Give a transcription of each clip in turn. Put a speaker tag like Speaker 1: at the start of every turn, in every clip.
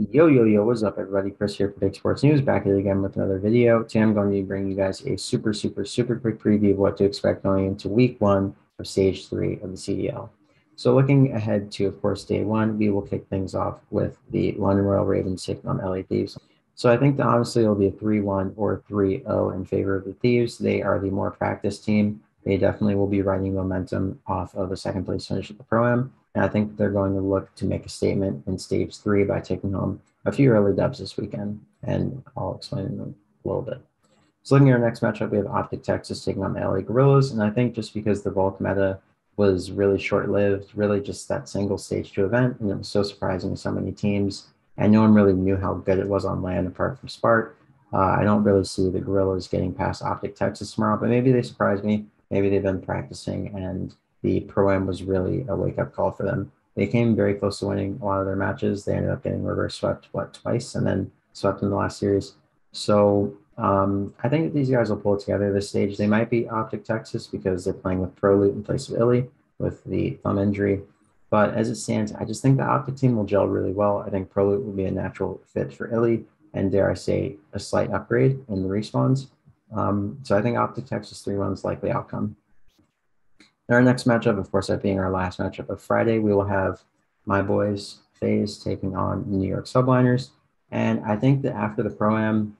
Speaker 1: Yo, yo, yo, what's up, everybody? Chris here for Big Sports News, back at it again with another video. Today, I'm going to be bringing you guys a super quick preview of what to expect going into week one of stage three of the CDL. So, looking ahead to, of course, day one, we will kick things off with the London Royal Ravens taking on LA Thieves. So, I think that honestly it'll be a 3-1 or 3-0 in favor of the Thieves. They are the more practiced team. They definitely will be riding momentum off of a second place finish at the Pro-Am. And I think they're going to look to make a statement in stage three by taking home a few early dubs this weekend, and I'll explain in a little bit. So looking at our next matchup, we have Optic Texas taking on the LA Guerillas, and I think just because the bulk meta was really short-lived, really just that single stage two event, and it was so surprising to so many teams, and no one really knew how good it was on land apart from Spark. I don't really see the Guerillas getting past Optic Texas tomorrow, but maybe they surprise me. Maybe they've been practicing, and the Pro-Am was really a wake-up call for them. They came very close to winning a lot of their matches. They ended up getting reverse swept, twice, and then swept in the last series. So I think that these guys will pull it together this stage. They might be Optic Texas because they're playing with Pro Loot in place of Illy with the thumb injury. But as it stands, I just think the Optic team will gel really well. I think Pro Loot will be a natural fit for Illy, and dare I say, a slight upgrade in the respawns. So I think Optic Texas 3-1 is likely outcome. In our next matchup, of course, that being our last matchup of Friday, we will have my boys, Faze, taking on the New York Subliners. And I think that after the Pro-Am,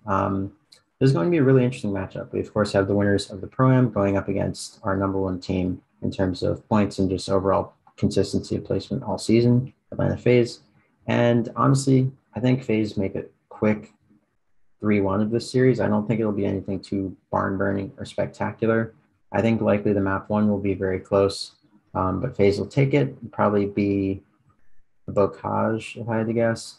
Speaker 1: this is going to be a really interesting matchup. We, of course, have the winners of the Pro-Am going up against our number one team in terms of points and just overall consistency of placement all season, Atlanta Faze. And honestly, I think Faze make it quick 3-1 of this series. I don't think it'll be anything too barn burning or spectacular. I think likely the map one will be very close, but Faze will take it. Probably be a Bocage, if I had to guess.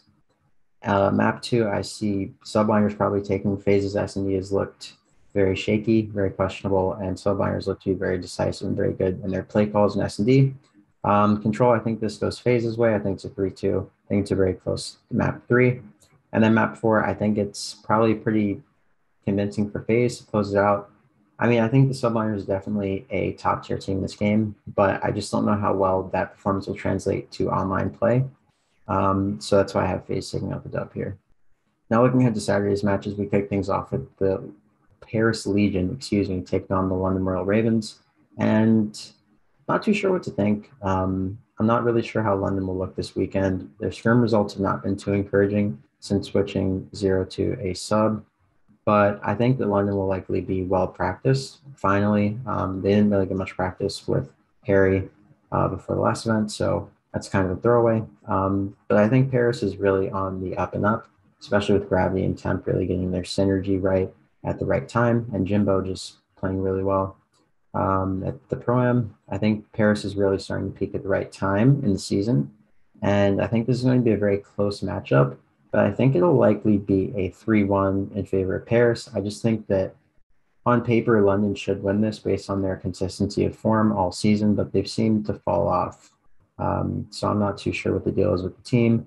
Speaker 1: Map two, I see Subliners probably taking Faze's S&D has looked very shaky, very questionable, and Subliners look to be very decisive and very good in their play calls and S&D. Control, I think this goes Faze's way. I think it's a 3-2. I think it's a very close map three. And then map four, I think it's probably pretty convincing for Faze to close it out. I mean, I think the Subliners is definitely a top tier team in this game, but I just don't know how well that performance will translate to online play. So that's why I have Faze taking out the dub here. Now looking ahead to Saturday's matches, we kick things off with the Paris Legion, taking on the London Royal Ravens. And not too sure what to think. I'm not really sure how London will look this weekend. Their scrim results have not been too encouraging since switching 0 to a sub, but I think that London will likely be well practiced. Finally, they didn't really get much practice with Harry before the last event, so that's kind of a throwaway. But I think Paris is really on the up and up, especially with Gravity and Temp really getting their synergy right at the right time, and Jimbo just playing really well. At the Pro-Am, I think Paris is really starting to peak at the right time in the season. And I think this is going to be a very close matchup, but I think it'll likely be a 3-1 in favor of Paris. I just think that on paper, London should win this based on their consistency of form all season, but they've seemed to fall off. So I'm not too sure what the deal is with the team.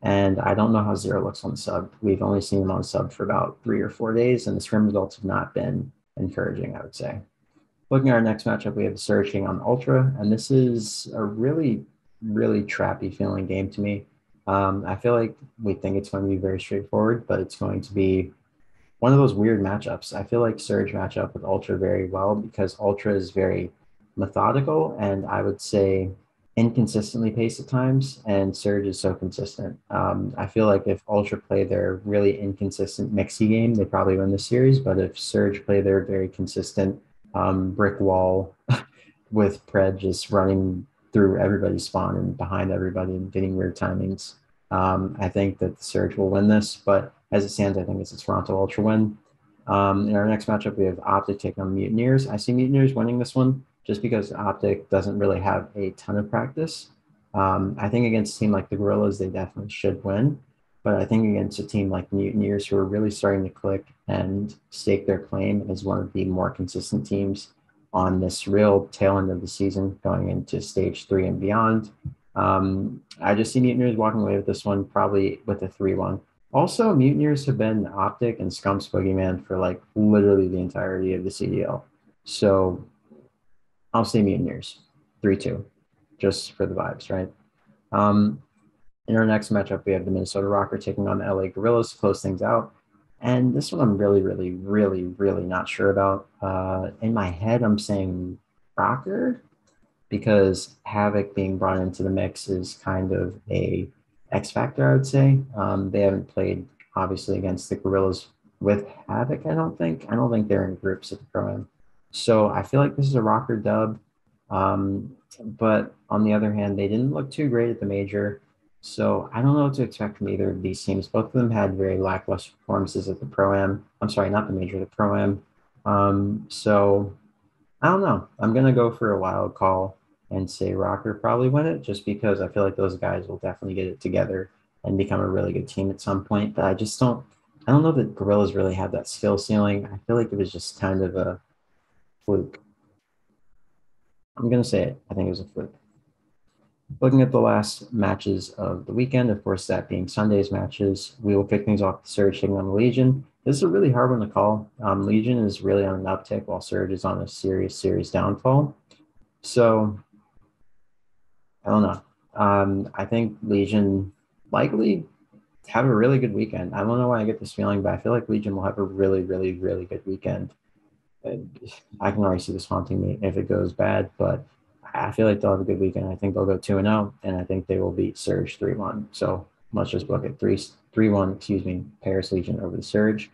Speaker 1: And I don't know how Zero looks on the sub. We've only seen him on sub for about 3 or 4 days, and the scrim results have not been encouraging, I would say. Looking at our next matchup, we have the Surge taking on Ultra, and this is a really trappy feeling game to me. I feel like we think it's going to be very straightforward, but it's going to be one of those weird matchups. I feel like Surge match up with Ultra very well because Ultra is very methodical and I would say inconsistently paced at times, and Surge is so consistent. I feel like if Ultra play their really inconsistent mixy game, they probably win the series, but if Surge play their very consistent brick wall with Pred just running through everybody's spawn and behind everybody and getting weird timings. I think that the Surge will win this, but as it stands, I think it's a Toronto Ultra win. In our next matchup, we have Optic taking on Mutineers. I see Mutineers winning this one just because Optic doesn't really have a ton of practice. I think against a team like the Guerillas, they definitely should win. But I think against a team like Mutineers, who are really starting to click and stake their claim as one of the more consistent teams on this real tail end of the season going into stage three and beyond. I just see Mutineers walking away with this one, probably with a 3-1. Also, Mutineers have been Optic and Scump's boogeyman for like literally the entirety of the CDL. So I'll say Mutineers 3-2, just for the vibes, right? Um, In our next matchup, we have the Minnesota Rokkr taking on the LA Guerillas to close things out. And this one I'm really not sure about. In my head, I'm saying Rokkr because Havoc being brought into the mix is kind of a X factor, I would say. They haven't played obviously against the Guerillas with Havoc. I don't think. I don't think they're in groups at the Pro Am. So I feel like this is a Rokkr dub. But on the other hand, they didn't look too great at the major. So I don't know what to expect from either of these teams. Both of them had very lackluster performances at the Pro Am. I'm sorry, not the major, the Pro Am. So I don't know. I'm gonna go for a wild call and say Rokkr probably win it, just because I feel like those guys will definitely get it together and become a really good team at some point. But I just don't. I don't know that Guerillas really have that skill ceiling. I feel like it was just kind of a fluke. I'm gonna say it. I think it was a fluke. Looking at the last matches of the weekend, of course, that being Sunday's matches, we will kick things off with Surge taking on the Legion. This is a really hard one to call. Legion is really on an uptick while Surge is on a serious downfall. So I don't know. I think Legion likely have a really good weekend. I don't know why I get this feeling, but I feel like Legion will have a really good weekend. I can already see this haunting me if it goes bad, but I feel like they'll have a good weekend. I think they'll go 2-0, and I think they will beat Surge 3-1. So let's just book it 3-1, excuse me, Paris Legion over the Surge.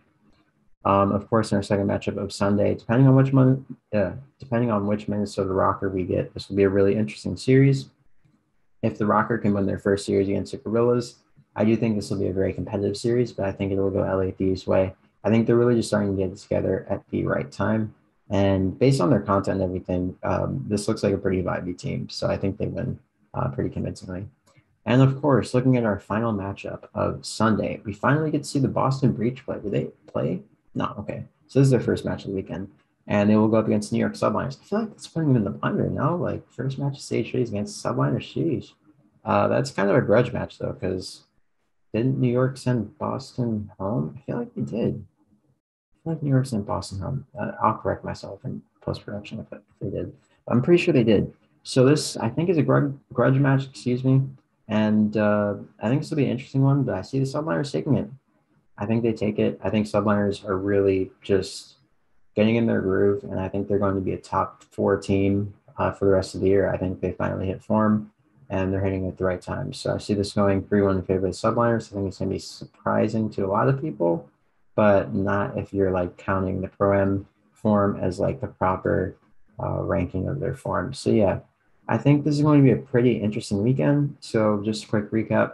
Speaker 1: Of course, in our second matchup of Sunday, depending on which Minnesota Rokkr we get, this will be a really interesting series. If the Rokkr can win their first series against the Guerillas, I do think this will be a very competitive series, but I think it will go LA Thieves' way. I think they're really just starting to get it together at the right time. And based on their content and everything, this looks like a pretty vibey team. So I think they win pretty convincingly. And of course, looking at our final matchup of Sunday, we finally get to see the Boston Breach play. Did they play? No, okay. So this is their first match of the weekend. And they will go up against New York Subliners. I feel like it's putting them in the binder now. Like, first match of stage three is against Subliners. Sheesh. That's kind of a grudge match, though, because didn't New York send Boston home? I feel like they did. I feel like New York sent Boston home. I'll correct myself in post-production if they did. I'm pretty sure they did. So this, I think, is a grudge match, excuse me. And I think this will be an interesting one, but I see the Subliners taking it. I think they take it. I think Subliners are really just getting in their groove, and I think they're going to be a top four team for the rest of the year. I think they finally hit form, and they're hitting it at the right time. So I see this going 3-1 in favor of the Subliners. I think it's going to be surprising to a lot of people, but not if you're like counting the Pro-Am form as like the proper ranking of their form. So yeah, I think this is going to be a pretty interesting weekend. So just a quick recap.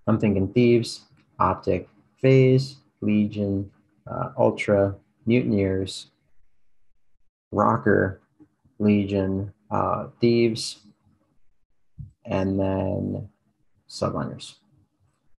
Speaker 1: I'm thinking Thieves, Optic, Faze, Legion, Ultra, Mutineers, Rokkr, Legion, Thieves, and then Subliners.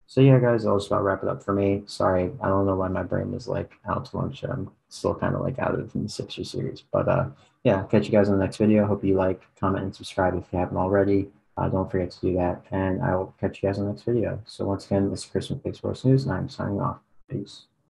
Speaker 1: So yeah, guys, I'll just about wrap it up for me. Sorry, I don't know why my brain was like out to lunch. I'm still kind of like out of it from the Sixer series. But yeah, catch you guys in the next video. Hope you like, comment, and subscribe if you haven't already. Don't forget to do that. And I will catch you guys in the next video. So once again, this is Chris from Big Sports News, and I'm signing off. Peace.